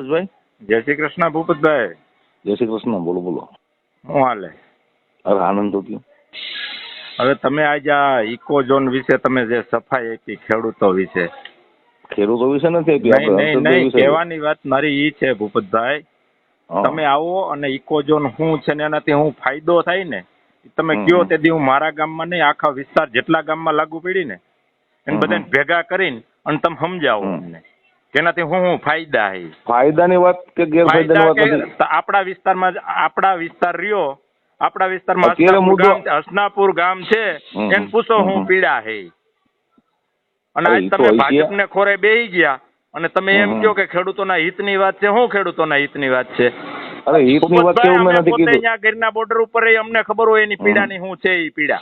આશીષભાઈ? જય શ્રી કૃષ્ણ ભૂપતભાઈ. જય શ્રી કૃષ્ણ. બોલો બોલો. શું હાલે? અરે આનંદ તો કયો. હવે તમે આજે આ ઇકો ઝોન વિશે તમે જે સફાઈ આપી ખેડૂતો વિશે. ખેડૂતો વિશે નથી આપી, નહીં આપણે નહીં અંતર્ગત નહીં, વિશે. કહેવાની વાત મારી ઈ છે ભૂપતભાઈ, હા. તમે આવો અને ઇકો ઝોન શું છે ને એનાથી હું ફાયદો થાય ને તમે કયો તેથી હું મારા ગામમાં નહીં આખા વિસ્તાર જેટલા ગામમાં લાગુ પડી ને એને બધાને ભેગા કરીને અને તમે સમજાવો અમને કે એનાથી હું ફાયદા છે. ફાયદાની વાત કે ગેરફાયદાની વાત નથી. આપણા વિસ્તારમાં આપણા વિસ્તાર રહ્યો, આપણા વિસ્તારમાં અત્યારે મુદ્દો હસનાપુર ગામ છે એને પૂછો હું પીડા છે. અને આજ એ તો તમે હોય છે. ભાજપને ખોરે બેહી ગયા અને તમે એમ કહો કે ખેડૂતોના હિતની વાત છે. શું ખેડૂતોના હિતની વાત છે? અરે હિતની વાત કેવું મેં નથી કીધું. અહીંયા ગીરના બોર્ડર ઉપર અમને ખબર હોય એની પીડાની શું છે, એ પીડા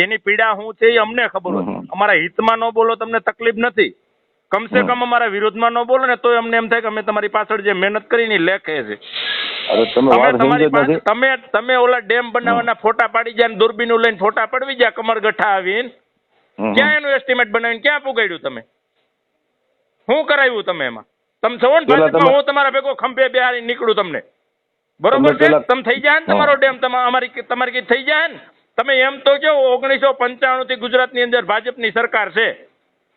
એની પીડા શું છે એ અમને ખબર હોય. અમારા હિતમાં ન બોલો તમને તકલીફ નથી, કમસે કમ અમારા વિરોધમાં ન બોલો ને તોય અમને એમ થાય કે અમે તમારી પાછળ જે મહેનત કરીને લેખે છે. અરે તમે વાત સમજે જ નથી. તમે ઓલા ડેમ બનાવવાના ફોટા પાડી ગયા, દૂરબીનું લઈને ફોટા પડવી ગયા કમરગઠ્ઠા આવીને, ક્યાં એનું એસ્ટિમેટ બનાવીને ક્યાં પુગાડ્યું તમે? શું કરાવ્યું તમે એમાં? તમે છો ને ભાજપમાં, હું તમારા ભેગો ખંભે બેહારી નીકળું તમને, બરોબર છે? તમે થઈ જાય ને તમારો ડેમ તમારી કઈ થઈ જાય ને. તમે એમ તો કહો 1995 થી ગુજરાતની અંદર ભાજપની સરકાર છે,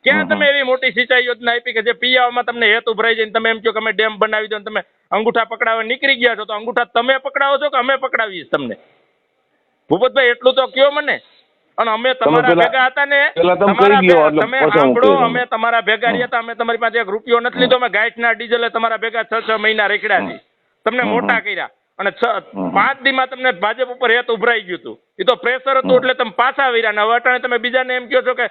ક્યાં તમે એવી મોટી સિંચાઈ યોજના આપી કે જે પીવામાં તમને હેત ઉભરાઈ જાય તમે એમ કહો કે અમે ડેમ બનાવી દો, તમે અંગૂઠા પકડાવવા નીકળી ગયા છો તો અંગૂઠા તમે પકડાવો છો કે અમે પકડાવીએ તમને? ભૂપતભાઈ એટલું તો કયો મને. અને અમે તમારા ભેગા હતા ને, તમે સાંભળો, અમે તમારા ભેગા રહ્યા હતા, અમે તમારી પાસે 1 રૂપિયો નથી લીધો, અમે ગાંઠના ડીઝલે તમારા ભેગા 6 મહિના રેખડ્યા છે, તમને મોટા કર્યા અને 5 દીમાં તમને ભાજપ ઉપર હેત ઉભરાઈ ગયું હતું. એ તો પ્રેશર હતું એટલે તમે પાછા વર્યા ને હવે અટાણે તમે બીજાને એમ કહો છો કે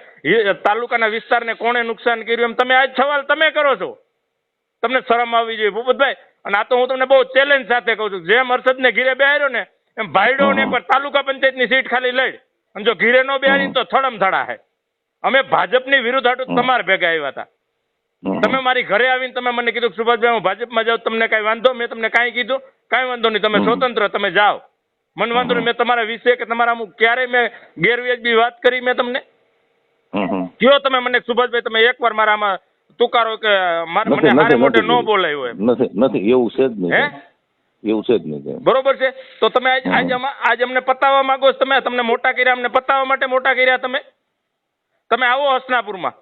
તાલુકાના વિસ્તારને કોણે નુકસાન કર્યું એમ. તમે આજ સવાલ તમે કરો છો, તમને શરમ આવવી જોઈએ ભૂપતભાઈ. અને આ તો હું તમને બહુ ચેલેન્જ સાથે કહું છું, જેમ હર્ષદને ઘીરે બેહાર્યો ને એમ ભાઈડો ને એકવાર તાલુકા પંચાયતની સીટ ખાલી લઈ અને જો ઘીરે નો બેહારી તો થડમ થડા હે. અમે ભાજપની વિરુદ્ધ હાટું તમારે ભેગા આવ્યા હતા. તમે મારી ઘરે આવીને તમે મને કીધું કે સુભાષભાઈ હું ભાજપમાં જાઉં, તમને કઈ વાંધો? મેં તમને કાંઈ કીધું? કાંઈ વાંધો નહીં, તમે સ્વતંત્ર, તમે જાઓ, મને વાંધો નહીં. મેં તમારા વિશે કે તમારા અમુક ક્યારેય મેં ગેરવ્યાજબી વાત કરી મેં તમને? કયો તમે મને સુભાષભાઈ, તમે એકવાર મારામાં તુકારો કે મને હારે મોઢે ન બોલાયો એમ? નથી, એવું છે જ નહીં. એવું છે જ નહીં. બરોબર છે. તો તમે આજ અમને પતાવવા માંગો છો? તમને મોટા કર્યા, અમને પતાવવા માટે મોટા કર્યા તમે? તમે આવો હસનાપુરમાં,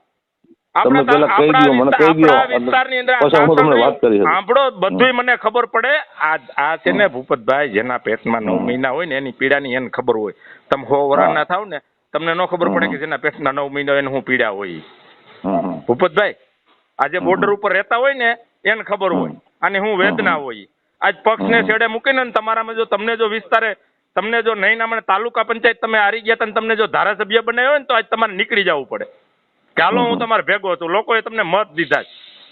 વિસ્તારની અંદર સાંભળો, બધું મને ખબર પડે. આ છે ને ભૂપતભાઈ, જેના પેટમાં 9 મહિના હોય ને એની પીડાની એને ખબર હોય. તમે 100 વર્ષના થાવ ને તમને ન ખબર પડે કે જેના પેટમાં 9 મહિના એને હું પીડા હોય. ભૂપતભાઈ, આજે બોર્ડર ઉપર રહેતા હોય ને એને ખબર હોય અને હું વેદના હોય. આજ પક્ષને છેડે મૂકીને તમારામાં જો તમને જો વિસ્તારે તમને જો નહીં ના મને તાલુકા પંચાયત તમે હારી ગયા હતા, તમને જો ધારાસભ્ય બનાવ્યો હોય ને તો આજ તમારે નીકળી જવું પડે કે હાલો હું તમારે ભેગો છું. લોકોએ તમને મત દીધા છે.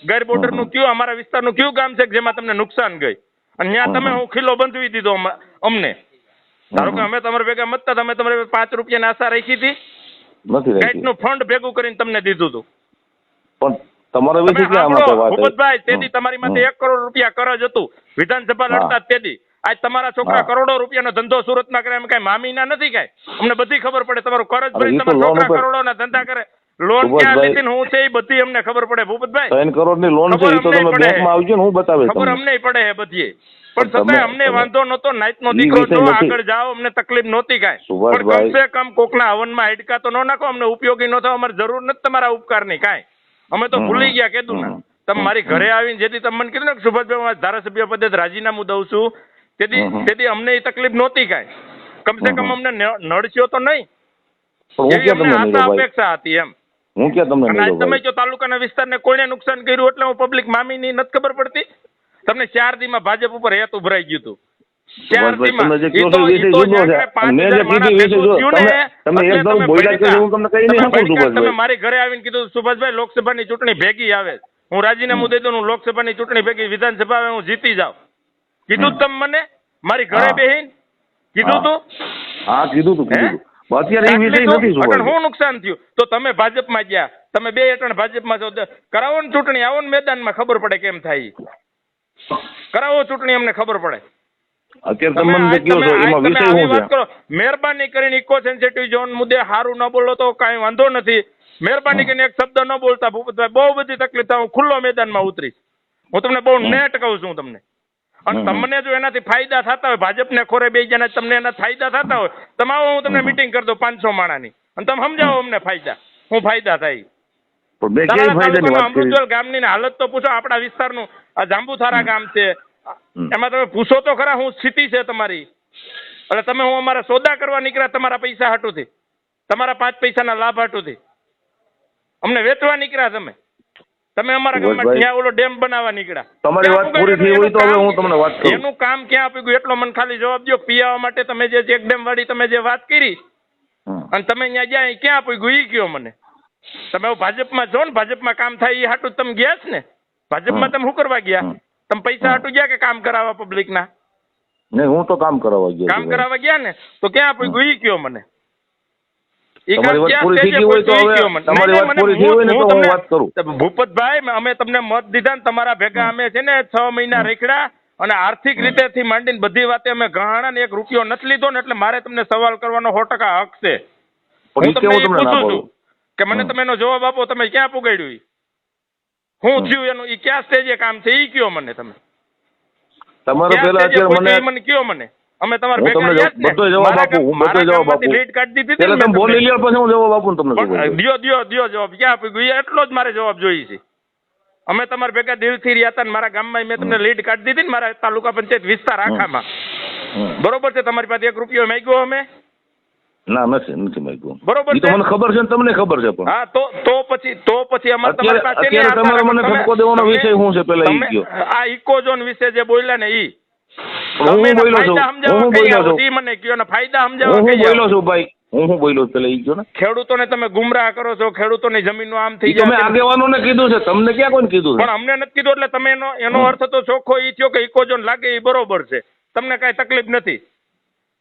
ગેર બોર્ડરનું કયું અમારા વિસ્તારનું કયું ગામ છે જેમાં તમને નુકસાન ગઈ અને ત્યાં તમે હું ખીલો બંધવી દીધો અમને? ધારો કે અમે તમારા ભેગા મતતા, તમે તમારે 5 રૂપિયાની આશા રાખી હતી, કાંઈકનું ફંડ ભેગું કરીને તમને દીધું હતું. પણ તમારા વિશે ક્યાં ભૂપતભાઈ, તેથી તમારી માટે 1 કરોડ રૂપિયા કરજ હતું વિધાનસભા લડતા તેથી. આજ તમારા છોકરા કરોડો રૂપિયાનો ધંધો સુરતમાં કરે, એમ કઈ મામીના નથી કઈ? અમને બધી ખબર પડે. તમારું કરજ ભરી તમારા છોકરા કરોડોના ધંધા કરે, લોન ક્યાં લીધી હું છે એ બધી અમને ખબર પડે. ભૂપતભાઈ, 3 કરોડની લોન છે, તો તમે બેંકમાં આવજો ને હું બતાવે. ખબર અમને પડે હે બધી, પણ છતાંય અમને વાંધો નતો. નાઈટનો દીકરો છો, આગળ જાઓ, અમને તકલીફ નહોતી કાંઈ. પણ કમસે કમ કોકના હવનમાં હાડકા તો ન નાખો, અમને ઉપયોગી ન થાવ. અમારે જરૂર નથી તમારા ઉપકારની કાંઈ. અમે તો ભૂલી ગયા કીધું ને. તમે મારી ઘરે આવીને જેથી તમે મને કીધું ને કે સુભાષભાઈ હું ધારાસભ્ય પદે રાજીનામું દઉં છું, તેથી અમને એ તકલીફ નહોતી કાંઈ. કમસે કમ અમને નડશો તો નહીં એવી અમને આશા અપેક્ષા હતી એમ. તમે જો તાલુકાના વિસ્તારને કોઈને નુકસાન કર્યું એટલે હું પબ્લિક મામીની નથી ખબર પડતી તમને? 4 દીમાં ભાજપ ઉપર હેત ઉભરાઈ ગયું હતું. 4 દીમાં તમે મારી ઘરે આવીને કીધું સુભાષભાઈ લોકસભાની ચૂંટણી ભેગી આવે, હું રાજીનામું દઈ દઉં, હું લોકસભાની ચૂંટણી ભેગી વિધાનસભા આવે હું જીતી જાઉં. કીધું તમે મને મારી ઘરે બેહીને? કીધું તું? હા કીધું તું. શું નુકસાન થયું? તો તમે ભાજપમાં ગયા, તમે 2 અટણ ભાજપમાં છો, કરાવો ને ચૂંટણી, આવો ને મેદાનમાં, ખબર પડે કેમ થાય. કરાવો ચૂંટણી, અમને ખબર પડે. મહેરબાની કરીને ઇકો સેન્સિટિવ ઝોન મુદ્દે સારું ન બોલો તો કઈ વાંધો નથી. મહેરબાની કરીને એક શબ્દ ન બોલતા ભૂપતભાઈ, બહુ બધી તકલીફ થાય. હું ખુલ્લો મેદાનમાં ઉતરીશ. હું તમને બહુ નેટ કહું છું તમને. અને તમને જો એનાથી ફાયદા થતા હોય, ભાજપને ખોરે બે જણા તમને એના ફાયદા થતા હોય, તમે આવો, હું તમને મીટિંગ કરી દઉં 500 માણાની, અને તમે સમજાવો અમને ફાયદા, શું ફાયદા થાય. પણ બે કેવી ફાયદાની વાત કરી? અમૃતસર ગામની હાલત તો પૂછો, આપણા વિસ્તારનું આ જાંબુથારા ગામ છે, એમાં તમે પૂછો તો ખરા શું સ્થિતિ છે તમારી. એટલે તમે હું અમારા સોદા કરવા નીકળ્યા તમારા પૈસા હાટુથી, તમારા 5 પૈસાના લાભ હાટુથી અમને વેચવા નીકળ્યા તમે અમારા ગામમાં ત્યાં ઓલો ડેમ બનાવવા નીકળ્યા. તમારી વાત પૂરી થઈ હોય તો હવે હું તમને વાત કરું. એનું કામ ક્યાં આપી ગયું એટલો મને ખાલી જવાબ દો. પીવા માટે તમે જે ચેક ડેમ વાળી તમે જે વાત કરી અને તમે અહીંયા ગયા ક્યાં આપી ગયું એ કયો મને. તમે ભાજપમાં છો ને, ભાજપમાં કામ થાય એ હાટું તમે ગયા જ ને. ભાજપમાં તમે શું કરવા ગયા? તમે પૈસા હાટું ગયા કે કામ કરાવવા પબ્લિકના? નહીં, હું તો કામ કરાવવા ગયો. કામ કરાવવા ગયા ને, તો ક્યાં આપી ગયું એ કયો મને. તમારી વાત પૂરી થઈ ગઈ હોય તો હવે તમારી વાત પૂરી થઈ હોય ને તો હું વાત કરું. ભૂપતભાઈ, અમે તમને મત દીધા ને તમારા ભેગા અમે છે ને 6 મહિના રેખડા, અને આર્થિક રીતે થી માંડીને બધી વાતે અમે ગહાણા ને 1 રૂપિયો નથી લીધો ને, એટલે મારે તમને સવાલ કરવાનો 100% હક છે. હું તમને એ પૂછું છું કે મને તમે એનો જવાબ આપો. તમે ક્યાં પુગાડ્યું? હું થયું એનું? એ ક્યાં સ્ટેજે કામ છે એ કયો મને. તમે તમારો પહેલા અત્યારે મને કયો મને. અમે તમારા હું તમને બધો જવાબ આપું. હું બધો જવાબ આપું. લીડ કાઢી દીધી. પહેલા તમે બોલી લ્યો પછી હું જવાબ આપું તમને. દ્યો જવાબ. ક્યાં આપી ગયું એટલો જ મારે જવાબ જોઈએ છે. અમે તમારા ભેગા દિલથી રહ્યા હતા ને મારા ગામમાં મેં તમને લીડ કાઢી દીધી ને, મારા તાલુકા પંચાયત વિસ્તાર આખામાં. બરોબર છે? તમારી પાસે 1 રૂપિયો માંગ્યો અમે? ના, નથી માંગ્યો. બરોબર છે, મને ખબર છે ને તમને ખબર છે. પણ હા, તો પછી અમારે તમારી પાસે અત્યારે તમારે મને ઠપકો દેવાનો વિષય શું છે પેલા ઈ કયો. આ ઇકોઝોન વિશે જે બોલ્યા ને ઈ હું બોલ્યો છું. મને કયો ને ફાયદા સમજાવો. હું બોલ્યો છું ભાઈ, હું બોલ્યો પેલા ઈ કયો ને. ખેડૂતોને તમે ગુમરાહ કરો છો, ખેડૂતોની જમીનનું આમ થઈ જાય. તમે આગેવાનોને કીધું છે, તમને ક્યાં કોઈને કીધું છે? પણ અમને નથી કીધું. એટલે તમે એનો અર્થ તો ચોખ્ખો ઈ થયો કે ઇકોઝોન લાગે એ બરોબર છે, તમને કઈ તકલીફ નથી.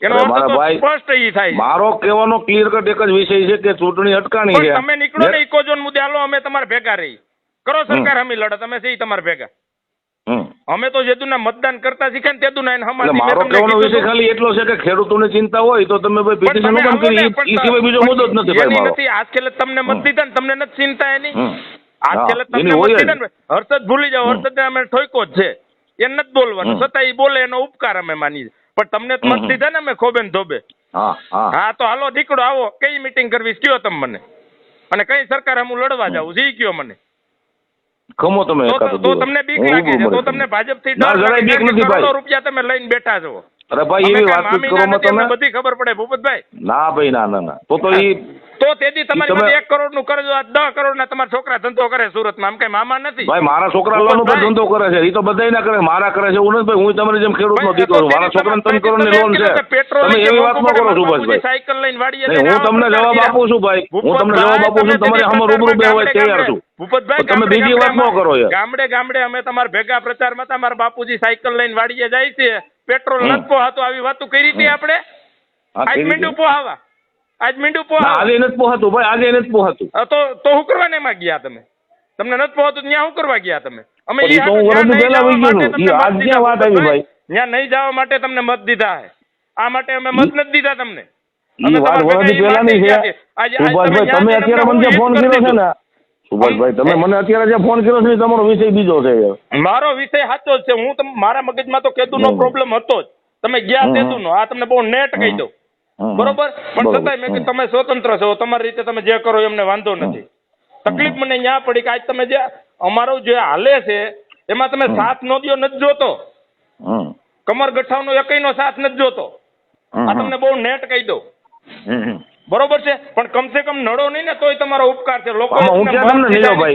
એનો અર્થ તો સ્પષ્ટ ઈ થાય. મારો કહેવાનો ક્લિયર કટ એક જ વિષય છે કે ચૂંટણી અટકાણી છે. તમે નીકળો ને ઇકોઝોન મુદ્દે, હાલો અમે તમારા ભેગા રહી કરો સરકાર હમી લડત. તમે સહી તમારા ભેગા. અમે તો જેદુના મતદાન કરતા શીખ્યા ને તેદુના એને હમાતી. મારો કહેવાનો વિષય ખાલી એટલો છે કે ખેડૂતોને ચિંતા હોય તો તમે ભાઈ પિટિશન ઉગામ કરી. ઈ સિવાય બીજો મુદ્દો જ નથી ભાઈ મારો. આજ છેલ્લે તમને મત દીધા ને તમને નથી ચિંતા એની. આજ છેલ્લે તમને મત દીધા ને, હર્ષદ ભૂલી જાઓ. હર્ષદને અમે ઠોક્યો જ છે, એ નથી બોલવાનું, છતાં એ બોલે એનો ઉપકાર અમે માની. પણ તમને મત દીધા ને અમે ખોબે ને ધોબે. હા, તો હાલો દીકડો આવો, કઈ મીટિંગ કરવી કયો તમે મને, અને કઈ સરકાર હું લડવા જાઉં છે કયો મને. ખમો તમે. તો તમને બીક લાગે છે? તો તમને ભાજપથી ડર? કરોડો રૂપિયા તમે લઈને બેઠા છો. અરે ભાઈ, એવી વાત કરો તમે. બધી ખબર પડે ભૂપતભાઈ. ના ભાઈ, ના. તો તેથી તમારી પાસે 1 કરોડનું કર્જ, 10 કરોડના તમારા છોકરા ધંધો કરે સુરતમાં. આમ કઈ મામા નથી ભાઈ? મારા છોકરા લોન ઉપર ધંધો કરે છે. એ તો બધાય ના કરે, મારા કરે છે એવું નથી ભાઈ. હું તમારી જેમ ખેડૂતનો દીકરો છું. મારા છોકરાને 3 કરોડની લોન છે. તમે એવી વાત ન કરો સુભાષભાઈ. સાયકલ લઈને વાડીએ હું તમને જવાબ આપું છું ભાઈ. હું તમને જવાબ આપું છું. તમારે સામે રૂબરૂ બેહવા તૈયાર છું. ભૂપતભાઈ, તમે બીજી વાત ન કરો યાર. ગામડે અમે તમારા ભેગા પ્રચારમાં હતા. મારા બાપુજી સાયકલ લઈને વાડીએ જાય છે, પેટ્રોલ નથી પોહાતો. આવી વાતો કરી હતી આપણે. આજ મીંડું પોહાવા, આજ મીંડું પોહાવા. આજે નથી પોહાતું ભાઈ, આજે નથી પોહાતું. તો શું કરવાને એમાં ગયા તમે? તમને નથી પોહાતું ત્યાં શું કરવા ગયા તમે? અમે ત્યાં નહીં જવા માટે તમને મત દીધા હે. આ માટે અમે મત નથી દીધા તમને. તમે અત્યારે મને જે ફોન કર્યો છે ને સુભાષભાઈ, તમે મને અત્યારે જે ફોન કર્યો છે તમારો વિષય બીજો છે. મારો વિષય સાચો જ છે. હું મારા મગજમાં તો કેદુનો પ્રોબ્લેમ હતો જ. તમે ગયા તેદુનો. આ તમને બહુ નેટ કહી દઉં, બરોબર? પણ છતાંય મેં કીધું તમે સ્વતંત્ર છો, તમારી રીતે તમે જે કરો એમને વાંધો નથી. તકલીફ મને ત્યાં પડી કે આજ તમે જે અમારું જે હાલે છે એમાં તમે સાથ નો દ્યો, નથી જોતો. કમર ગઠાવનો એકયનો સાથ નથી જોતો. આ તમને બહુ નેટ કહી દઉં, બરોબર છે? પણ કમસે કમ નડો નહીં ને તોય તમારો ઉપકાર છે. લોકો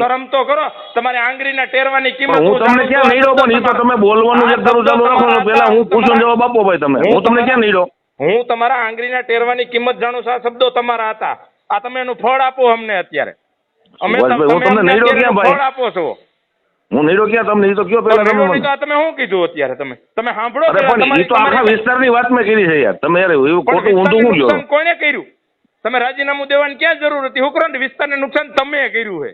શરમ તો કરો. તમારી આંગળીના ટેરવાની કિંમત. હું તમને ક્યાં નડ્યો? પણ એ તો તમે બોલવાનું જે ચાલુ રાખો છો. પહેલા હું પૂછું જવાબ આપો ભાઈ તમે. હું તમને ક્યાં નડ્યો? હું તમારા આંગળીના ટેરવાની કિંમત જાણું છું. આ શબ્દો તમારા હતા. આ તમે એનું ફળ આપો અમને અત્યારે. અમે તમને ફળ આપો છો. હું નડ્યો ક્યાં તમને? એ તો કયો પહેલા તમે શું કીધું અત્યારે? તમે સાંભળો. પણ એ તો આખા વિસ્તારની વાત મેં કરી છે યાર. તમે યાર એવું ખોટું ઊંધું શું લ્યો? કોને કર્યું? તમે રાજીનામું દેવાની ક્યાં જરૂર હતી? હું કરો ને વિસ્તારને નુકસાન તમે કર્યું છે.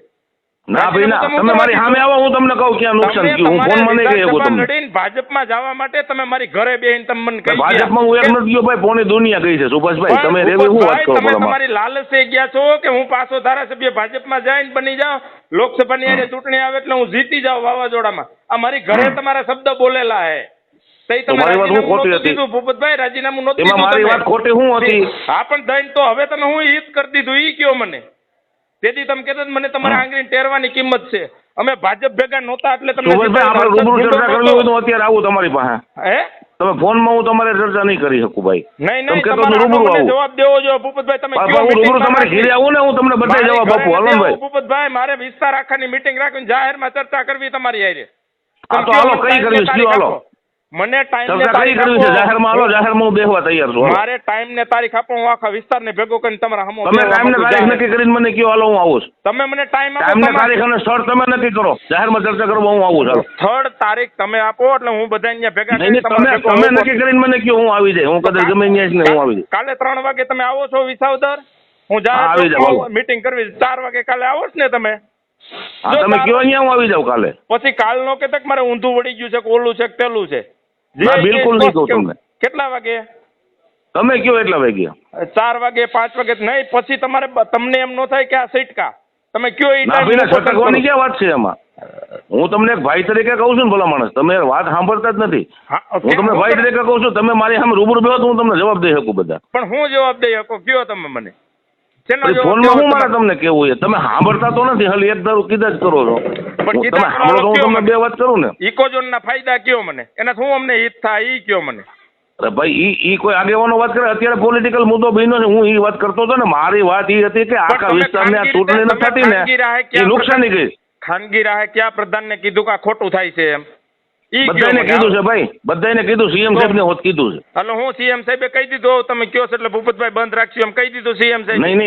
ના ભાઈ ના, તમે મારી સામે આવો, હું તમને કહું ક્યાં નુકસાન થયું. હું ફોનમાં નહીં કહી શકું તમને. લડીને ભાજપમાં જવા માટે તમે મારી ઘરે બેહીને તમે મને કહી ભાજપમાં હું એક નથી ગયો ભાઈ, પોણી દુનિયા ગઈ છે સુભાષભાઈ. તમે રેવી હું વાત કરો તમે બોલો. તમારી લાલચે ગયા છો કે હું પાછો ધારાસભ્ય ભાજપમાં જઈને બની જાઉં, લોકસભાની હારે ચૂંટણી આવે એટલે હું જીતી જાઉં વાવાઝોડામાં. આ મારી ઘરે તમારા શબ્દ બોલેલા હે. તમારી વાત હું ખોટી હતી. ભૂપતભાઈ રાજીનામું નહોતું એમાં મારી વાત ખોટી હું હતી. હા પણ દઈને તો હવે તમે હું હિત કરી દીધું ઈ કયો મને. તેથી તમે કહેતા મને તમારા આંગળી ટેરવાની કિંમત છે. અમે ભાજપ ભેગા નહોતા એટલે તમને આપણે રૂબરૂ ચર્ચા કરવી હોય તો અત્યારે આવું તમારી પાસે. હે તમે ફોનમાં હું તમારે ચર્ચા નહીં કરી શકું ભાઈ. નહીં તમારે જવાબ દેવો જોઈએ ભૂપતભાઈ. તમે હું રૂબરૂ તમારે ઘરે આવું ને, હું તમને બધા જવાબ આપું. હાલો ભાઈ ભૂપતભાઈ, મારે વિસ્તાર આખાની મીટિંગ રાખીને જાહેરમાં ચર્ચા કરવી તમારી હારે. હા તો હાલો, કઈ કરવી છે હાલો. મને ટાઈમ ચર્ચા કઈ કરવી છે? જાહેરમાં હાલો, જાહેરમાં હું બેસવા તૈયાર છું. મારે ટાઈમ ને તારીખ આપો, હું આખા વિસ્તારને ભેગો કરીને તમારા હમો. તમે ટાઈમ ને તારીખ નક્કી કરીને મને કયો, હાલો હું આવું છું. તમે મને ટાઈમ આપો, ટાઈમ ને તારીખ અને સ્થળ તમે નક્કી કરો, જાહેરમાં ચર્ચા કરવા હું આવું છું. સ્થળ તારીખ તમે આપો એટલે હું બધા અહીંયા ભેગા નહીં, તમે નક્કી કરીને મને કયો, હું આવી જાય. હું કદાચ ગમે ત્યાં ને હું આવી જાય. કાલે 3 વાગે તમે આવો છો વિસાવદર? હું જાહેર મીટિંગ કરવી 4 વાગે કાલે આવો છો ને તમે? હા તમે કયો, અહીંયા હું આવી જાઉં કાલે. પછી કાલ નો કે મારે ઊંધું વળી ગયું છે કે ઓલું છે કે પેલું છે. ના બિલકુલ નહીં કહું તમને. કેટલા વાગે તમે કયો એટલા વાગે? 4 વાગે 5 વાગે નહીં. પછી તમારે તમને એમ ન થાય કે આ સૈટકા તમે કયો એ ના ભાઈ, છટકવાની ક્યાં વાત છે એમાં? હું તમને એક ભાઈ તરીકે કહું છું ને ભલા માણસ, તમે વાત સાંભળતા જ નથી. હું તમને ભાઈ તરીકે કહું છું, તમે મારી સામે રૂબરૂ બેહો તો હું તમને જવાબ દઈ શકું બધા. પણ હું જવાબ દઈ શકું કયો તમે મને? ફોનમાં હું મારે તમને કેવું છે? તમે સાંભળતા તો નથી, હાલ એક ધારું કીધા જ કરો છો. તમે સાંભળો તો હું તમને 2 વાત કરું ને. ઇકોઝોન ના ફાયદા કયો મને, એના હું અમને હિત થાય ઈ કયો મને. અરે ભાઈ ઈ કોઈ આગેવાનો વાત કરે, અત્યારે પોલિટિકલ મુદ્દો બન્યો છે, હું ઈ વાત કરતો હતો ને. મારી વાત ઈ હતી કે આખા વિસ્તારને આ ચૂંટણી નથી થતી ને, એ નુકસાની ગઈ. ખાનગી રાહે ક્યાં પ્રધાનને કીધું કે આ ખોટું થાય છે એમ? બધાને કીધું છે ભાઈ, બધાને કીધું. સીએમ સાહેબ ને હોત કીધું છે. હાલો, હું સીએમ સાહેબે કહી દીધું તમે કયો છો એટલે ભૂપતભાઈ બંધ રાખશું એમ કહી દીધું સીએમ સાહેબ? નહીં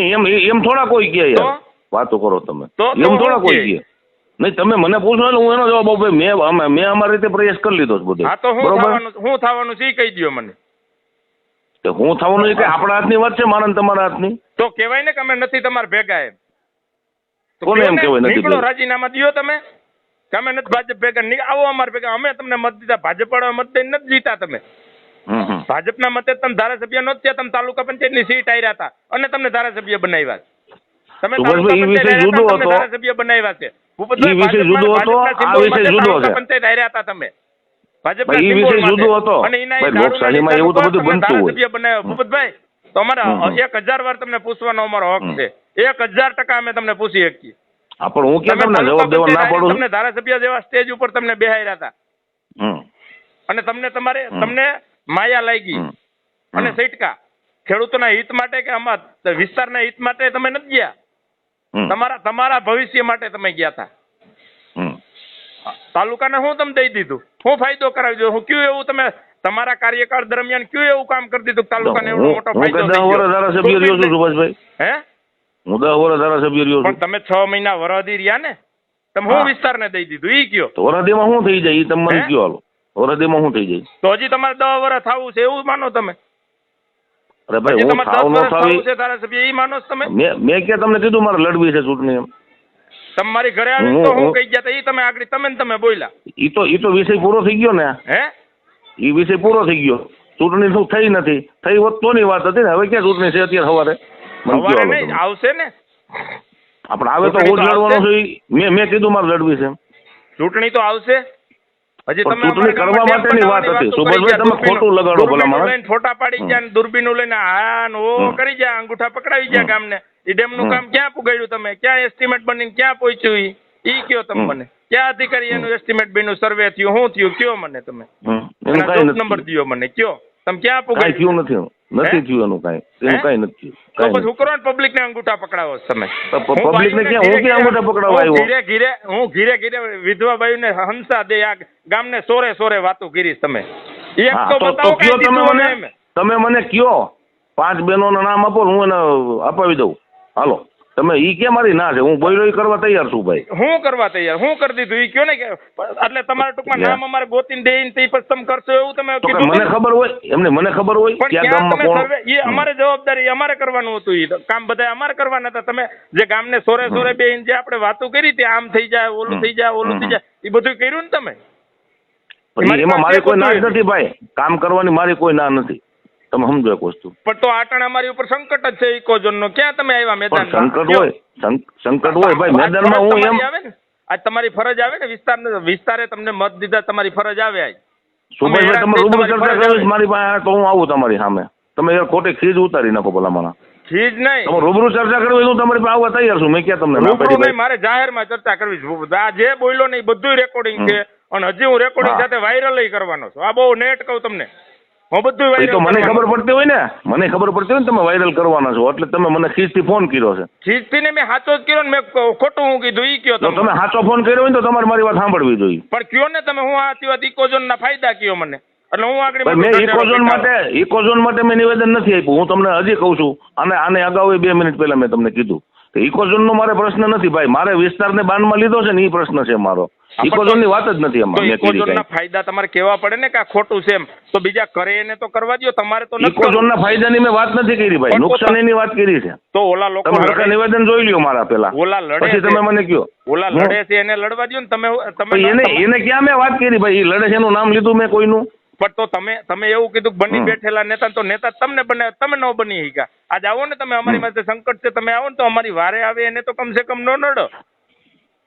એમ થોડા કોઈ કહે યાર, વાતો કરો તમે. એમ થોડા કોઈ કહે. નહીં તમે મને પૂછો એટલે હું એનો જવાબ આપું. મેં અમારી રીતે પ્રયાસ કરી લીધો છે બધે. હા તો હું થવાનું છે કહી દો મને. હું થવાનું છે કે આપણા હાથની વાત છે, મારા તમારા હાથની. તો કહેવાય ને કે અમે નથી તમારા ભેગા એમ. કોને એમ કહેવાય નથી? નીકળો, રાજીનામા દો તમે. તમે નથી ભાજપ ભેગા, આવો અમારા ભેગા. અમે તમને મત દીધા, ભાજપ વાળા મત દઈને નથી જીતા તમે. ભાજપના મતે તમે ધારાસભ્ય નહોતા થયા, તમે તાલુકા પંચાયતની સીટ આવ્યા હતા અને તમને ધારાસભ્ય બનાવ્યા. તમે ધારાસભ્ય બનાવ્યા છે. પંચાયત હાર્યા હતા તમે. ભૂપતભાઈ તો અમારા 1000 વાર તમને પૂછવાનો અમારો હક છે. 1000% અમે તમને પૂછી શકીએ. પણ હું ક્યાં તમને જવાબ દેવા ના પડું? તમને ધારાસભ્ય જેવા સ્ટેજ ઉપર તમને બેહાર્યા હતા અને તમને માયા લાગી અને સૈટકા. ખેડૂતોના હિત માટે કે અમારા વિસ્તારના હિત માટે તમે નથી ગયા, તમારા ભવિષ્ય માટે તમે ગયા હતા. તાલુકાને હું તમે દઈ દીધું, હું ફાયદો કરાવી દો. હું કયું એવું તમે તમારા કાર્યકાળ દરમિયાન કયું એવું કામ કરી દીધું તાલુકાને એવડો મોટો ફાયદો? હું 10 વર્ષ ધારાસભ્ય રહ્યો છું સુભાષભાઈ. હે? હું 10 વર્ષ ધારાસભ્ય રહ્યો છું. પણ તમે 6 મહિના વરદી રહ્યા ને, તમે હું વિસ્તારને દઈ દીધું ઈ કયો? તો વરદીમાં શું થઈ જાય ઈ તમે મને કયો. હાલો, વરદીમાં શું થઈ જાય? તો હજી તમારે 10 વર્ષ થવું છે એવું માનો તમે? અરે ભાઈ હું થાવ ન થાવી છે ધારાસભ્ય ઈ માનો તમે? મેં ક્યાં તમને કીધું મારે લડવી છે ચૂંટણી એમ? તમારી ઘરે આવી તો હું કહી ગયા તા ઈ તમે આગળ તમે બોલ્યા. ઈ તો વિષય પૂરો થઈ ગયો ને. હે? ઈ વિષય પૂરો થઈ ગયો. ચૂંટણી શું થઈ નથી, થઈ હોત તોની વાત હતી ને. હવે ક્યાં ચૂંટણી છે અત્યારે સવારે? નહીં આવશે ને આપણે આવે તો હું જ લડવાનો છું. મેં કીધું મારે લડવી છે. ચૂંટણી તો આવશે. હજી તમે ચૂંટણી કરવા માટેની વાત હતી સુભાષભાઈ. તમે ખોટું લગાડો ભલા માણસ. ફોટા પાડી ગયા, દૂરબીનું લઈને આ ઓ કરી ગયા, અંગૂઠા પકડાવી ગયા ગામને. ઈ ડેમનું કામ ક્યાં પુગાડ્યું તમે? ક્યાં એસ્ટિમેટ બનીને ક્યાં પહોંચ્યું? ઈ કયો તમે મને. ક્યાં અધિકારી એનું એસ્ટિમેટ બન્યું, સર્વે થયું, શું થયું કયો મને તમે? નંબર દયો મને કયો તમે ક્યાં પુગાડ્યું? નથી થયું એનું કાંઈ. એનું કાંઈ નથી થયું. તો પછી હું કરો પબ્લિક ને અંગૂઠા પકડાવો તમે? પબ્લિક ને ક્યાં હું ક્યાં અંગૂઠા પકડાવવા આવ્યો? ઘીરે ઘીરે વિધવા બાઈ ને હંસા દે આ ગામને સોરે વાતો કરીશ તમે. એક તો બતાવો તમે મને કયો 5 બહેનોના નામ આપો, હું એને અપાવી દઉં. હાલો તમે ઈ કે મારી ના છે, હું બોલ્યો ઈ કરવા તૈયાર છું ભાઈ. હું કરવા તૈયાર, હું કરી દીધું ઈ કયો ને કે એટલે તમારા ટૂંકમાં નામ અમારે ગોતીને દઈને તે પછી તમે કરશો એવું તમે તો કે કીધું મને ખબર હોય, એમને મને ખબર હોય પણ કે આ ક્યાં ગામમાં તમે કોણ. સર્વે એ અમારે જવાબદારી અમારે કરવાનું હતું, ઈ કામ બધા અમારે કરવાના હતા. તમે જે ગામને સોરે સોરે બેહીને જે આપણે વાતો કરી હતી આમ થઈ જાય ઓલું થઈ જાય ઓલું થઈ જાય એ બધું કર્યું ને તમે. પણ એમાં મારી કોઈ ના જ નથી ભાઈ, કામ કરવાની મારી કોઈ ના નથી, તમે સમજો એક વસ્તુ. પણ તો આટણ અમારી ઉપર સંકટ જ છે ઇકોઝોન નો. ક્યાં તમે આવ્યા પણ મેદાનમાં? સંકટ હોય, સંકટ હોય ભાઈ મેદાનમાં. હું એમ આવે ને આજ તમારી ફરજ આવે ને, વિસ્તારે તમને મત દીધા, તમારી ફરજ આવે આજ. સુભાષભાઈ તમે રૂબરૂ ચર્ચા કરવી મારી પાસે તો હું આવું તમારી સામે. તમે યાર ખોટી ખીજ ઉતારી નાખો ભલા મને. ખીજ નહીં, તમે રૂબરૂ ચર્ચા કરવી હું તમારી પાસે આવવા તૈયાર છું. મેં ક્યાં તમને ના રૂબરૂ પાડી નહીં, ભાઈ? મારે જાહેરમાં ચર્ચા કરવી છે. આ જે બોલ્યો ને એ બધું રેકોર્ડિંગ છે અને હજી હું રેકોર્ડિંગ સાથે વાયરલ કરવાનો છું. આ બહુ નેટ કહું તમને, હું બધું એ તો મને વાયરલ. ખબર પડતી હોય ને, મને ખબર પડતી હોય ને તમે વાયરલ કરવાના છો એટલે તમે મને ખીજથી ફોન કર્યો છે. ખીજથી ને મેં સાચો જ કર્યો ને, મેં ખોટું હું કીધું ઈ કયો તો તમે. તમે સાચો ફોન કર્યો હોય ને તો તમારે મારી વાત સાંભળવી જોઈએ. પણ કયો ને તમે, હું આથી વાત ઇકોઝોન ના ફાયદા કયો મને, એટલે હું આગળ ભાઈ મેં ઇકોઝોન માટે મેં નિવેદન નથી આપ્યું. હું તમને હજી કહું છું, અને આને અગાઉ 2 મિનિટ પહેલા મેં તમને કીધું કે ઇકોઝોન નો મારે પ્રશ્ન નથી ભાઈ. મારે વિસ્તારને બાનમાં લીધો છે ને એ પ્રશ્ન છે મારો. ઇકોઝોન ની વાત જ નથી એમાં. મેં કીધી ઇકોઝોન ના ફાયદા તમારે કહેવા પડે ને કે આ ખોટું છે એમ, તો બીજા કરે એને તો કરવા દો. તમારે તો ઇકોઝોન ના ફાયદાની મેં વાત નથી કરી ભાઈ, નુકસાનીની વાત કરી છે. તો ઓલા લોકો તમે હરખા નિવેદન જોઈ લ્યો મારા પેલા, ઓલા લડે પછી તમે મને કયો. ઓલા લડે છે એને લડવા દો ને તમે. એને ક્યાં મેં વાત કરી ભાઈ? એ લડે છે એનું નામ લીધું મેં કોઈનું? પણ તો તમે એવું કીધું કે બની બેઠેલા નેતા, તો નેતા તમને બને, તમે ન બની ગયા. આજે આવો ને તમે, અમારી પાસે સંકટ છે, તમે આવો ને તો અમારી વારે આવે એને તો કમસે કમ ન નડો.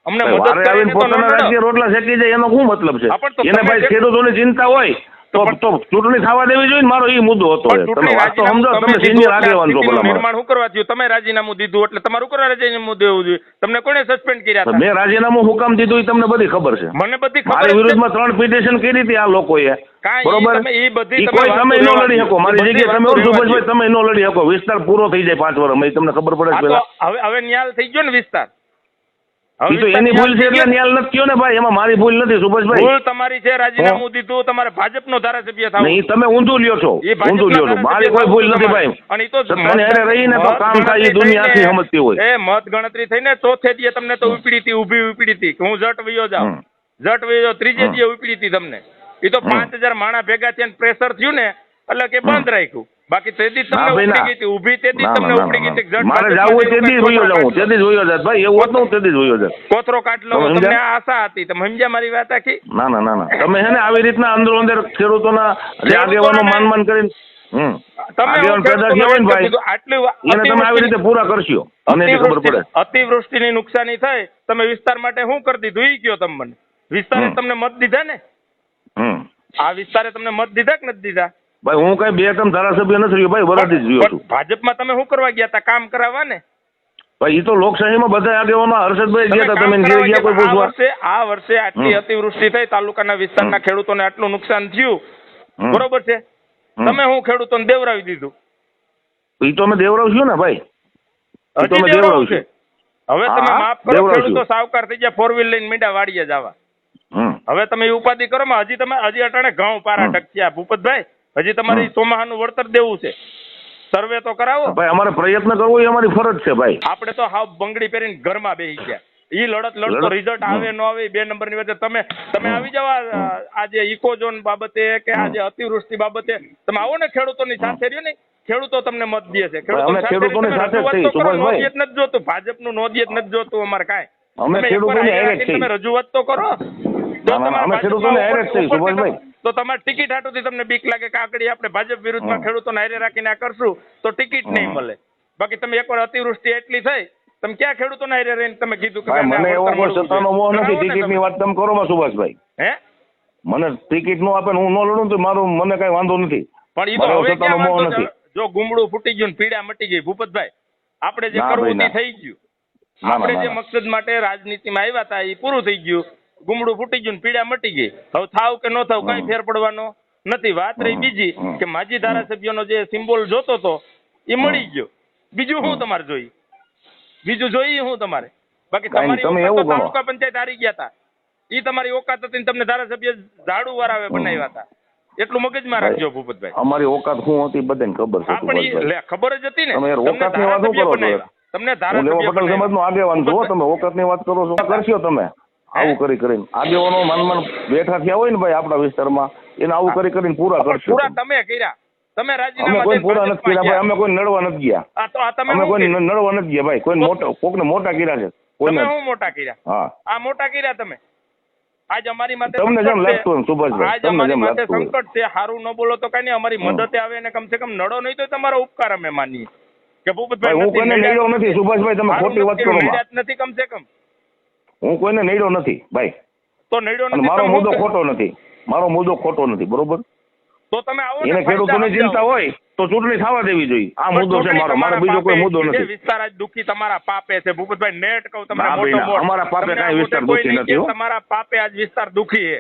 અમને મદદ કરે એને તો ન નડો. રોટલા શેકી જાય એનો શું મતલબ છે? પણ તો એને ભાઈ ખેડૂતોની ચિંતા હોય તો ચૂંટણી થવા દેવી જોઈએ ને, મારો એ મુદ્દો હતો. તમે વાત તો સમજો, તમે સિનિયર આગેવાન છો ભલા. નિર્માણ શું કરવા થયું? તમે રાજીનામું દીધું એટલે તમારું કરવા રાજીનામું દેવું જોઈએ. તમને કોને સસ્પેન્ડ કર્યા હતા? મેં રાજીનામું હું કામ દીધું એ તમને બધી ખબર છે. મને બધી ખબર. મારી વિરુદ્ધમાં 3 પિટિશન કરી હતી આ લોકોએ, બરોબર? કોઈ તમે ન લડી શકો મારી જગ્યાએ. તમે સુભાષભાઈ તમે ન લડી શકો. વિસ્તાર પૂરો થઈ જાય 5 વર્ષમાં, તમને ખબર પડે છે પેલા. હવે ન્યાલ થઈ ગયો ને વિસ્તાર. એ તો એની ભૂલ છે એટલે ન્યાલ નથી થયો ને ભાઈ, એમાં મારી ભૂલ નથી સુભાષભાઈ. ભૂલ તમારી છે, રાજીનામું દીધું, તમારે ભાજપનો ધારાસભ્ય થાવ. નહીં, તમે ઊંધું લ્યો છો, ઊંધું લ્યો છો. મારી કોઈ ભૂલ નથી ભાઈ. અને ઈ તો સત્તાની હારે રહીને તો કામ થાય એ દુનિયા આખી સમજતી હોય. એ મત ગણતરી થઈને ચોથે દીએ તમને તો ઉપડી હતી, ઊભી હતી કે હું જટ વયો જાઉં, જટ વયો જાઉં. ત્રીજે દીએ ઉપડી હતી તમને. એ તો 5000 માણા ભેગા થઈને પ્રેશર થયું ને એટલે કે બંધ રાખ્યું. બાકી તેદી તમને ઉપડી ગઈ હતી, ઊભી તેદી તમને ઉપડી ગઈ હતી. મારે જાવું હોય તેદી જોયો જાઉં, તેદી જોયો જાત ભાઈ. એવું હોત હું તેદી જોયો જાત. કોથરો કાઢ લો, તમને આશા હતી. તમે સમજ્યા મારી વાત આખી? ના તમે હે ને આવી રીતના અંદરો અંદર ખેડૂતોના જે આગેવાનો માન કરીને આગેવાન પેદા થયા હોય ને ભાઈ, એને તમે આવી રીતે પૂરા કરશો અને ખબર પડે. અતિવૃષ્ટિની નુકસાની થાય, તમે વિસ્તાર માટે શું કરી દીધું ઈ કયો તમે મને? વિસ્તારે તમને મત દીધા ને? આ વિસ્તારે તમને મત દીધા કે નથી દીધા? ભાઈ હું કઈ 2 ટર્મ ધારાસભ્ય નથી રહ્યો ભાઈ, વરાથી જ રહ્યો છું. ભાજપમાં તમે શું કરવા ગયા હતા? કામ કરાવવા ને? ભાઈ એ તો લોકશાહીમાં બધા આગેવાનો હર્ષદભાઈ ગયા હતા, તમે ઘરે ગયા કોઈ પૂછવા? આ વર્ષે આટલી અતિવૃષ્ટિ થઈ, તાલુકાના વિસ્તારના ખેડૂતોને આટલું નુકસાન થયું, બરોબર છે? તમે હું ખેડૂતોને દેવરાવી દીધું? એ તો અમે દેવરાવશું ને ભાઈ, હજી દેવરાવું છે. હવે તમે માફ કરો, ખેડૂતો સાવકાર થઈ ગયા, 4 વ્હીલ લઈને મીંડા વાડીએ જવા. હવે તમે એ ઉપાધિ કરો માં, હજી અટાણે ઘઉં પારા ટકચ્યા ભૂપતભાઈ. હજી તમારે ચોમાહાનું વળતર દેવું છે. સર્વે તો કરાવો ભાઈ. અમારે પ્રયત્ન કરવો એ અમારી ફરજ છે ભાઈ. આપણે તો હાવ બંગડી પહેરીને ઘરમાં બેસી ગયા. ઈ લડતો રિઝલ્ટ આવે ન આવે 2 નંબરની વચ્ચે તમે આવી જાવ. આજે ઇકોઝોન બાબતે કે આજે અતિવૃષ્ટિ બાબતે તમે આવો ને, ખેડૂતોની સાથે રહ્યો ને, ખેડૂતો તમને મત દે છે. ખેડૂતોની સાથે નોંધિયત નથી જોતું, ભાજપનું નોંધિયત નથી જોતું અમારે કાંઈ. તમે રજૂઆત તો કરો. તો તમારી ટિકિટ હાટુથી તમને બીક લાગે કે આકડી આપણે ભાજપ વિરુદ્ધમાં ખેડૂતોને હારે રાખીને આ કરશું તો ટિકિટ નહીં મળે. બાકી તમે એકવાર અતિવૃષ્ટિ એટલી થઈ, તમે ક્યાં ખેડૂતોને હારે રહીને તમે કીધું કે મને એવો કોઈ સત્તાનો મોહ નથી. ટિકિટની વાત તમે કરો માં સુભાષભાઈ. હે મને ટિકિટ નો આપે હું ન લડું તો મારું મને કઈ વાંધો નથી. પણ ઈ તો હવે ક્યાં વાંધો છે? જો ગુમડું ફૂટી ગયું ને પીડા મટી ગઈ ભૂપતભાઈ, આપણે જે કરવું તે થઈ ગયું. આપણે જે મકસદ માટે રાજનીતિમાં આવ્યા હતા એ પૂરું થઈ ગયું. ગુમડું ફૂટી ગયું ને પીડા મટી ગઈ. હવે થાવ કે ન થાવ કઈ ફેર પડવાનો નથી. વાત રહી બીજી કે માજી ધારાસભ્યનો જે સિમ્બોલ જોતો હતો એ મળી ગયો. બીજું શું તમારે જોઈએ? બીજું જોઈએ શું તમારે? બાકી તમારી તાલુકા પંચાયત હારી ગયા હતા, એ તમારી ઓકાત હતી, તમને ધારાસભ્ય ઝાડુ વાળાવે બનાવ્યા હતા. એટલું મગજમાં રાખજો ભૂપતભાઈ. અમારી ઓકાત શું હતી બધાને ખબર છે. ખબર જ હતી ને. તમે ઓકાતની વાત શું કરો છો? તમને હું ધારાસભ્ય લેવા પટેલ બનાવ્યા. સમાજનો આગેવાન છો તમે વખતની વાત કરો છો કરશો તમે આવું કરીને આગેવાનો માન બેઠા થયા હોય ને ભાઈ આપણા વિસ્તારમાં એને આવું કરીને પૂરા કરશો પૂરા તમે કર્યા. તમે અમે રાજીનામા કોઈ દઈને પૂરા નથી કર્યા ભાઈ અમે કોઈ નડવા નથી ગયા આ તમે અમે શું કોઈ કર્યું? નડવા નથી ગયા ભાઈ કોઈ મોટા કોકને મોટા કર્યા છે કોઈને તમે શું મોટા કર્યા? હા આ મોટા કર્યા તમે. આજ અમારી માથે તમને જેમ સંકટ છે. લાગતું હોય એમ, સુભાષભાઈ, આજ તમને અમારી જેમ માથે લાગતું હોય. સંકટ છે. હારું ન બોલો તો કઈ નહીં, અમારી મદદે આવે ને કમસે કમ નડો નહીં તો તમારો ઉપકાર અમે માનીએ કે ભાઈ હું કોઈને નડ્યો નથી સુભાષભાઈ તમે હારું ખોટી વાત નથી કરો કર્યું, માં. નડ્યા જ નથી કમસે કમ. હું કોઈને નડ્યો નથી ભાઈ તો નડ્યો અને નથી મારો તો મુદ્દો હું ખોટો નથી મારો મુદ્દો ખોટો નથી બરોબર તો તમે આવો ને એને ખેડૂતોની ફાયદા ચિંતા સમજાવો. હોય તો ચૂંટણી થવા દેવી જોઈએ આ પણ મુદ્દો છે ચૂંટણી મારો મારો તમારા બીજો કોઈ પાપે મુદ્દો જે નથી વિસ્તાર આજ દુઃખી તમારા પાપે છે ભૂપતભાઈ, નેટ કહું તમને ના મોટો ભાઈ, ના. મોટ. અમારા પાપે તમને કાંઈ આ વિસ્તાર કોઈ દુઃખી નહીં નથી, કે હો. તમારા પાપે આજ વિસ્તાર દુઃખી છે.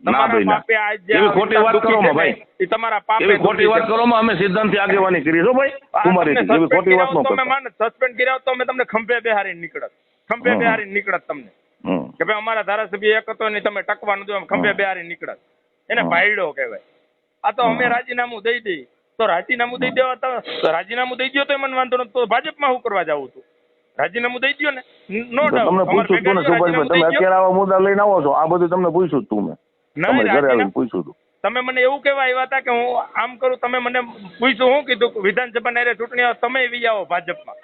ના તમારા ભાઈ, ના. પાપે આજ જે એવી આ ખોટી વિસ્તાર વાત દુઃખી કરો છે માં ને, ભાઈ. એ તમારા પાપે એવી ખોટી દુઃખી વાત છે. કરો માં અમે સિદ્ધાંતથી આગેવાની કરી છો ભાઈ આ તમારી તમને એવી ખોટી સસ્પેન્ડ વાત ન કર્યા હોત તો અમે કરતા માનત. સસ્પેન્ડ કર્યા હોત તો અમે તમને ખંભે બેહારીને નીકળત. ખંભે હમ. બેહારીને નીકળત તમને હમ. કે ભાઈ અમારા ધારાસભ્ય એક હતો ને તમે ટકવાનું દો, ખંભે બેહારીને નીકળત. એને ભાઈડો કહેવાય. આ તો અમે રાજીનામું દઈ દઈ તો રાજીનામું દઈ દેવા તો રાજીનામું દઈ દો તો મને વાંધો નથી, તો ભાજપમાં શું કરવા જવું હતું? રાજીનામું દઈ દો ને, નો તો તમને પૂછ્યું તું ને સુભાષભાઈ તમે અત્યારે આવા મુદ્દા લઈને આવો છો આ બધું તમને પૂછ્યું જ તું મેં તમારી ઘરે આવીને પૂછ્યું તું તમે મને એવું કહેવા આવ્યા હતા કે હું આમ કરું, તમે મને પૂછ્યું, હું કીધું કે વિધાનસભાની હારે ચૂંટણી આવે તમે વી આવો ભાજપમાં,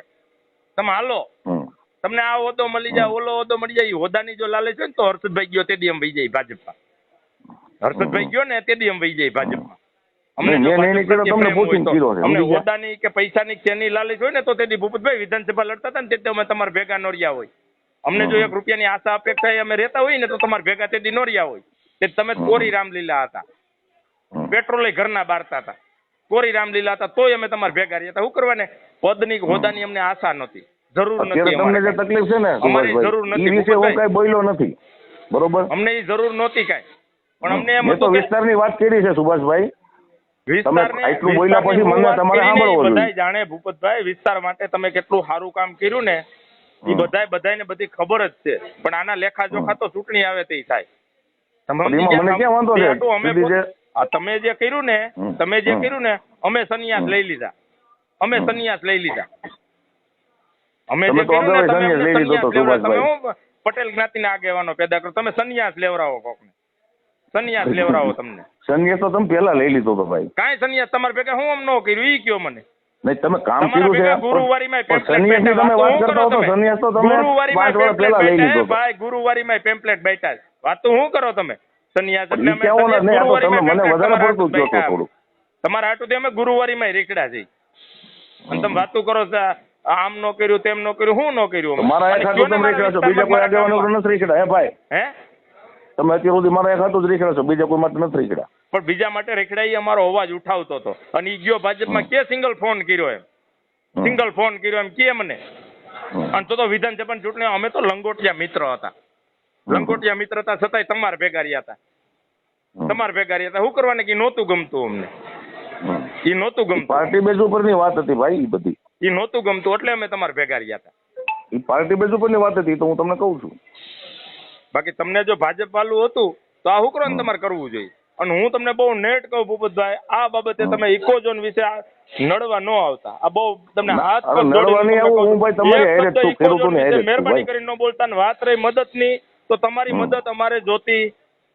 તમે હાલો, હમ. તમને આ હોદ્દો મળી જાય, ઓલો હોદ્દો મળી જાય. એ હોદ્દાની જો લાલચ હોય ને તો હર્ષદભાઈ ગયો તે દી એમ વહી જાય ભાજપમાં. હર્ષદભાઈ ગયો ને તે દી એમ વહી જાય ભાજપમાં. અમને જો મેં નહીં કર્યો, ભાજપ તમને પ્રત્યે પ્રેમ પૂછીને હોય તો, કર્યો છે, અમને સમજી ગયા? હોદ્દાની કે પૈસાની કે એની લાલચ હોય ને તો તે દી ભૂપતભાઈ વિધાનસભા લડતા હતા ને તે અમે તમારા ભેગા નો રહ્યા હોય. અમને જો 1 રૂપિયાની આશા અપેક્ષા અમે રહેતા હોય ને તો તમારા ભેગા તે દી નો રહ્યા હોય. તે તમે કોરી રામલીલા હતા, પેટ્રોલ ઘરના બારતા હતા, કોરી રામલીલા હતા, તોય અમે તમારા ભેગા રહ્યા હતા. શું કરવાને? પદની હોદ્દાની અમને આશા નહોતી, જરૂર નથી. અત્યારે તમને જે તકલીફ છે ને અમારી જરૂર સુભાષભાઈ નથી એ વિશે હું ભૂપતભાઈ. કઈ બોલ્યો નથી બરોબર અમને એ જરૂર નહોતી કાંઈ, પણ અમને એમ મેં તો હતું કે વિસ્તારની વાત કરી છે સુભાષભાઈ વિસ્તારને- આટલું બોલ્યા પછી વિસ્તારની મને વાત તમારે કરીને સાંભળવો ઈ બધાય જોઈએ. જાણે ભૂપતભાઈ વિસ્તાર માટે તમે કેટલું સારું કામ કર્યું ને એ બધાને બધી ખબર જ છે, પણ આના લેખા જોખા તો ચૂંટણી આવે તે થાય. તમે પણ સમજી એમાં મને ગયા? ક્યાં વાંધો છે? આટલું અમે સીધી જે- આ તમે જે કર્યું ને, તમે જે કર્યું ને, અમે સંન્યાસ લઈ લીધા. અમે સંન્યાસ લઈ લીધા. અમે તમે જે તો કર્યું ને, અગાઉ તમે સંન્યાસ લઈ અમને લીધો તો સંન્યાસ લેવડાવો. તમે સુભાષભાઈ. હું પટેલ જ્ઞાતિના આગેવાનો પેદા કરો, તમે સંન્યાસ લેવડાવો કોકને, સંન્યાસ લેવડાવો તમને. સંન્યાસ તો તમે પહેલા લઈ લીધો તો ભાઈ કાંઈ સંન્યાસ તમારા ભેગા હું આમ ન કર્યું ઈ કયો મને. નહીં તમે કામ તમારા કર્યું છે ભેગા ગુરુવારીમાં પણ પેમ્પલેટ સંન્યાસની તમે વાત કરતા હો તો સંન્યાસ તો તમે 5 વર્ષ પહેલા લઈ લીધો હતો. ભાઈ ગુરુવારીમાં પેમ્પલેટ બેઠા છે. વાત તો હું કરો તમે? સંન્યાસ એટલે ઈ કહેવાનું નહીં, આ તો તમે મને વધારે પડતું જ કહો છો થોડું. તમારા હાટુથી અમે ગુરુવારીમાં રેખડા છે અને તમે વાતું કરો છો આમ નો કર્યું તેમ નો કર્યું, હું નો કર્યું અમે? મારા એક હાથું તમે રેખડા છો બીજા કોઈ આગેવાનો નથી રેખડા હે ભાઈ? હે તમે અત્યાર સુધી મારા એક હાથું જ રેખડા છો બીજા કોઈ માટે નથી રેખડા. પણ બીજા માટે રેખડા ઈ અમારો અવાજ ઉઠાવતો હતો અને ઈ ગયો ભાજપમાં કે સિંગલ ફોન કર્યો એમ, સિંગલ ફોન કર્યો એમ કે મને. અને તો વિધાનસભાની ચૂંટણી અમે તો લંગોટિયા મિત્ર હતા, લંગોટિયા મિત્ર હતા છતાંય તમારે ભેગા રહ્યા હતા, તમારે ભેગા રહ્યા હતા. શું કરવાને કે નહોતું ગમતું અમને, ઈ નહોતું ગમતું, પાર્ટી બેઝ ઉપરની વાત હતી ભાઈ ઈ બધી. ઈ નહોતું ગમતું એટલે અમે તમારે ભેગા રહ્યા હતા. ઈ પાર્ટી બેઝ ઉપરની વાત હતી તો હું તમને કહું છું. બાકી તમને જો ભાજપ વાળું હતું તો આ શું કરવાનું તમારે કરવું જોઈએ. અને હું તમને બહુ નેટ કહું ભૂપતભાઈ, આ બાબતે તમે ઇકોઝોન વિશે નડવા ન આવતા. આ બહુ તમને હાથ અરે નડવા નહીં આવું, હું ભાઈ તમારી હારે જ છું, ખેડૂતોની હારે જ છું મહેરબાની ભાઈ. કરીને ન બોલતા. ને વાત રહી મદદની તો તમારી મદદ અમારે જોતી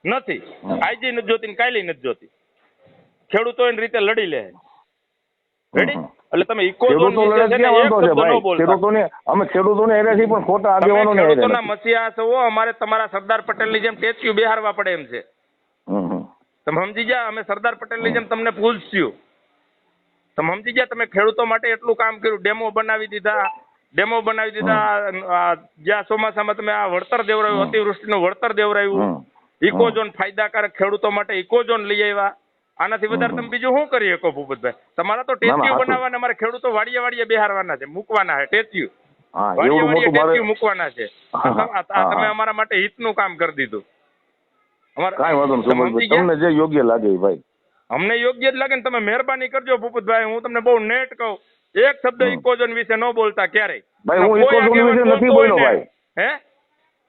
નથી, આઈજી નથી જોતી ને કાયલી નથી જોતી. ખેડૂતો એની રીતે લડી લે રેડી. એટલે તમે ઇકોઝોન ખેડૂતો લડે ક્યાં વાંધો છે ભાઈ? ખેડૂતોને અમે ખેડૂતોને હારે છીએ પણ ખોટા આગેવાનોને હારે ખેડૂતોના નથી. મસીહા છો, અમારે તમારા સરદાર પટેલની જેમ ટેચ્યુ બેહારવા પડે એમ છે. તમે સમજી ગયા? અમે સરદાર પટેલની જેમ તમને પૂછશું. તમે સમજી ગયા? તમે ખેડૂતો માટે એટલું કામ કર્યું, ડેમો બનાવી દીધા, જ્યાં ચોમાસામાં તમે આ વળતર દેવરાયું, અતિવૃષ્ટિનું વળતર દેવરાયું, ઇકોઝોન ફાયદાકારક ખેડૂતો માટે ઇકોઝોન લઈ આવ્યા. આનાથી વધારે તમે બીજું શું કરી શકો ભૂપતભાઈ? તમારા તો ટેચ્યુ બનાવવાના, અમારે ખેડૂતો વાડીએ વાડીએ બેહારવાના છે, મૂકવાના છે ટેચ્યુ, હા, વાડીએ એવડું વાડીએ મોટું મારે ટેચ્યુ મૂકવાના છે. આ તમે અમારા માટે હિતનું કામ કરી દીધું. કાંઈ વાંધો નહીં સુભાષભાઈ, તમને જે યોગ્ય લાગે એ ભાઈ. અમને યોગ્ય જ લાગે ને તમે મહેરબાની કરજો ભૂપતભાઈ. હું તમને બહુ નેટ કહું, એક શબ્દ ઇકોઝોન વિશે ન બોલતા ક્યારેય. ભાઈ હું કોઈ ઇકોઝોન વિશે આગેવાન નથી બોલતો હોય બોલ્યો ને, ભાઈ. હે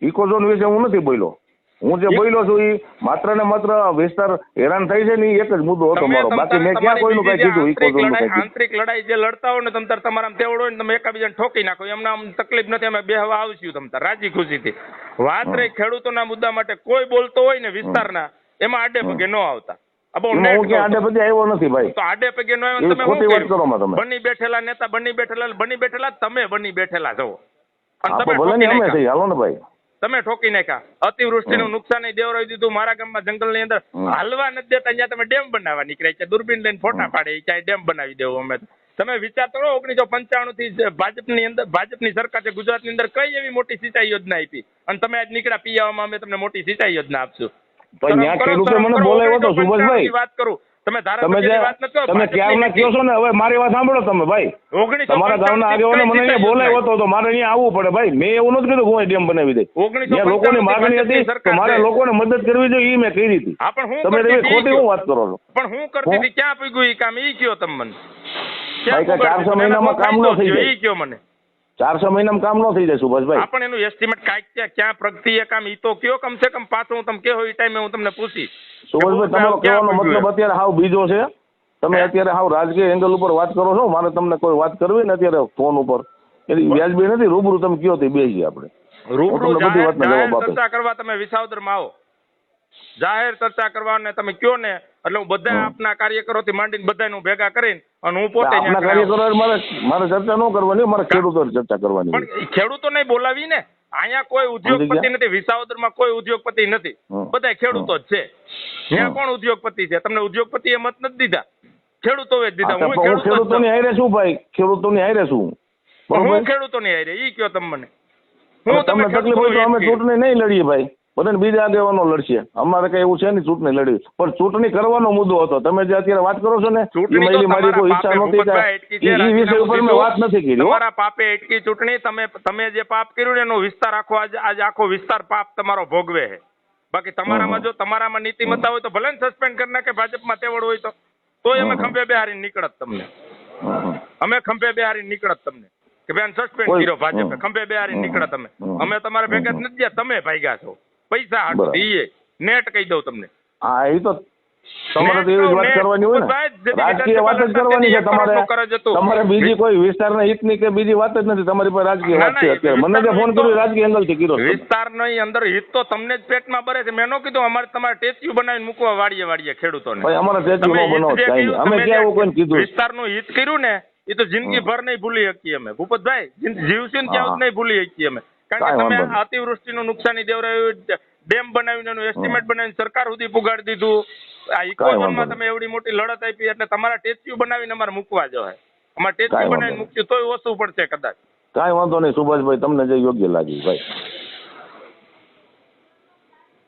ઇકોઝોન વિશે હું નથી બોલ્યો. હું જે બોલ્યો છું એ માત્ર ને માત્ર વિસ્તાર હેરાન થાય છે ને એ એક જ મુદ્દો હતો તમે મારો. બાકી મેં ક્યાં કોઈનું કઈ કીધું ઇકોઝોનનું કઈ કીધું. આંતરિક લડાઈ જે લડતા હોય ને તમ તાર તમારા તેવડ હોય ને તમે એકાબીજાને ઠોકી નાખો એમને આમ તકલીફ નથી, અમે બેહવા આવશું તમ તાર રાજી ખુશીથી. વાત રહી ખેડૂતોના મુદ્દા માટે કોઈ બોલતો હોય ને વિસ્તારના, એમાં આડે પગે ન આવતા. આ બહુ એમાં હું ક્યાં આડે પગે આવ્યો નથી ભાઈ. તો આડે પગે ન આવ્યો એવી તમે શું ખોટી વાત કર્યું? કરો માં તમે. બની બેઠેલા નેતા બની બેઠેલા તમે બની બેઠેલા છો અને હા, તમે તો ભલે ને ઠોકી અમે નાખ્યા. થઈ હાલો ને ભાઈ. તમે ઠોકી નાખ્યા. અતિવૃષ્ટિનું નુકસાન દેવરાવી દીધું. મારા ગામમાં જંગલની અંદર હાલવા નથી દેતા, ત્યાં તમે ડેમ બનાવવા નીકળ્યા છે. દૂરબીન લઈને ફોટા પાડે ત્યાં ડેમ બનાવી દેવો અમે. તમે વિચાર કરો 1995 થી ભાજપની સરકાર છે ગુજરાતની અંદર કઈ એવી મોટી સિંચાઈ યોજના આપી અને તમે આજ નીકળ્યા પીવામાં અમે તમને મોટી સિંચાઈ યોજના આપશું. પણ ત્યાં ખેડૂતે મને બોલાવ્યો હતો સુભાષભાઈ. વાત કરું તમે તમે ધારાસભ્યની વાત નથી કરો. તમે ક્યારના કહો છો ને, હવે મારી વાત સાંભળો તમે ભાઈ. 1995 તમારા ગામના આગેવાને મને અહીંયા બોલાવ્યો હતો તો મારે અહીંયા આવવું પડે ભાઈ. મેં એવું નથી કીધું હું ડેમ બનાવી દે. 1995 ત્યાં લોકોની માગણી હતી તો મારે છે. લોકોને મદદ કરવી જોઈએ એ મેં કરી હતી. હા, પણ હું તમે કરતી એવી હતી ખોટી ઈ હું કયો? વાત કરો છો? પણ હું કરતી હતી ક્યાં પીગ્યું ઈ કામ ઈ કયો તમે મને? ભાઈ, કે 400 મહિનામાં કામ ન થઈ જાય. ઈ કયો મને? 400 મહિનામાં કામ ન થઈ જાય સુભાષભાઈ. આપણ એનું એસ્ટિમેટ કાંઈક ક્યાં પ્રગતિ એ કામ ઈ તો કયો કમ સે કમ. પાછું હું તમે કહો એ ટાઈમે હું તમને પૂછી. સુભાષભાઈ, તમારો કહેવાનો મતલબ અત્યારે હાવ બીજો છે. તમે અત્યારે હાવ રાજકીય એંગલ ઉપર વાત કરો છો. મારે તમને કોઈ વાત કરવી ને અત્યારે ફોન ઉપર એની વ્યાજબી નથી. રૂબરૂ તમે કયો તો બેસીએ આપણે. રૂબરૂ હું તમને બધી વાતનો જાહેર જવાબ આપીશ. ચર્ચા કરવા તમે વિસાવદરમાં આવો. જાહેર ચર્ચા કરવા ને તમે કયો ને એટલે હું બધા આપના કાર્યકરોથી માંડીને બધાને ભેગા કરીને અને હું પોતે આપણા ત્યાં કાર્યકરો મારે ચર્ચા ન કરવાની, મારે ખેડૂતો ચર્ચા કરવાની. પણ ખેડૂતોને બોલાવી ને. અહીંયા કોઈ ઉદ્યોગપતિ નથી. વિસાવદરમાં કોઈ ઉદ્યોગપતિ નથી. બધા ખેડૂતો જ છે. ત્યાં કોણ ઉદ્યોગપતિ છે? તમને ઉદ્યોગપતિએ મત નથી દીધા, ખેડૂતોએ જ દીધા. હું ખેડૂતોની હારે શું ભાઈ? ખેડૂતોની હારે શું? હું ખેડૂતોની હારે ઈ કયો તમે મને. હું તમને તકલીફ હોય તો અમે ચૂંટણી નહીં લડીએ ભાઈ. બધાને બીજા આગેવાનો લડશે. અમારે કઈ એવું છે નહીં ચૂંટણી લડવી. પણ ચૂંટણી કરવાનો મુદ્દો હતો. તમે જે અત્યારે વાત કરો છો ને એ મારી કોઈ ઈચ્છા નહોતી. એ વિષય ઉપર મેં વાત નથી કરી. તમારા પાપે અટકી ચૂંટણી. તમે જે પાપ કર્યું ને એનો વિસ્તાર આજે આખો વિસ્તાર પાપ તમારો ભોગવે છે. બાકી તમારામાં જો તમારામાં નીતિમત્તા હોય તો ભલે ને સસ્પેન્ડ કરી નાખે ભાજપમાં તેવડ હોય તોય અમે ખંભે બેહારીને નીકળત તમને. અમે ખંભે બેહારીને નીકળત તમને કે બેન સસ્પેન્ડ કર્યો ભાજપે. ખંભે બેહારીને નીકળત અમે. અમે તમારે ભેગા જ નથી ગયા. તમે ભાગ્યા છો પૈસા હાટુ. ઈ નેટ કહી દઉં તમને. હા, એ તો તમારે તો એવી જ વાત કરવાની હોય ને. રાજકીય વાત જ કરવાની છે તમારે. તમારે બીજી કોઈ વિસ્તારના હિતની કે બીજી વાત જ નથી. તમારી પાસે રાજકીય વાત છે અત્યારે. મને જે ફોન કર્યો રાજકીય એંગલથી કર્યો. વિસ્તારની અંદર હિત તો તમને જ પેટમાં ભરે છે. મેં ન કીધું અમારે તમારે ટેચ્યુ બનાવીને મૂકવા વાડીએ ખેડૂતોને. ભાઈ, અમારે ટેચ્યુ ન બનાવો કાંઈ નહીં. અમે ક્યાં એવું કોઈને કીધું? વિસ્તારનું હિત કર્યું ને એ તો જિંદગી ભર નહીં ભૂલી શકીએ અમે. ભૂપતભાઈ, જીવશું ને ત્યાં નહીં ભૂલી શકીએ અમે. કારણ કે તમે અતિવૃષ્ટિનું નુકસાની દેવરાયું, ડેમ બનાવીને એનું એસ્ટિમેટ બનાવીને સરકાર સુધી પુગાડી દીધું. આ ઇકોઝોનમાં તમે એવડી મોટી લડત આપી એટલે તમારા ટેચ્યુ બનાવીને અમારે મૂકવા જોઈએ. અમારે ટેચ્યુ બનાવીને મૂક્યું તોય ઓછું પડશે કદાચ. કાંઈ વાંધો નહીં સુભાષભાઈ, તમને જે યોગ્ય લાગ્યું ભાઈ.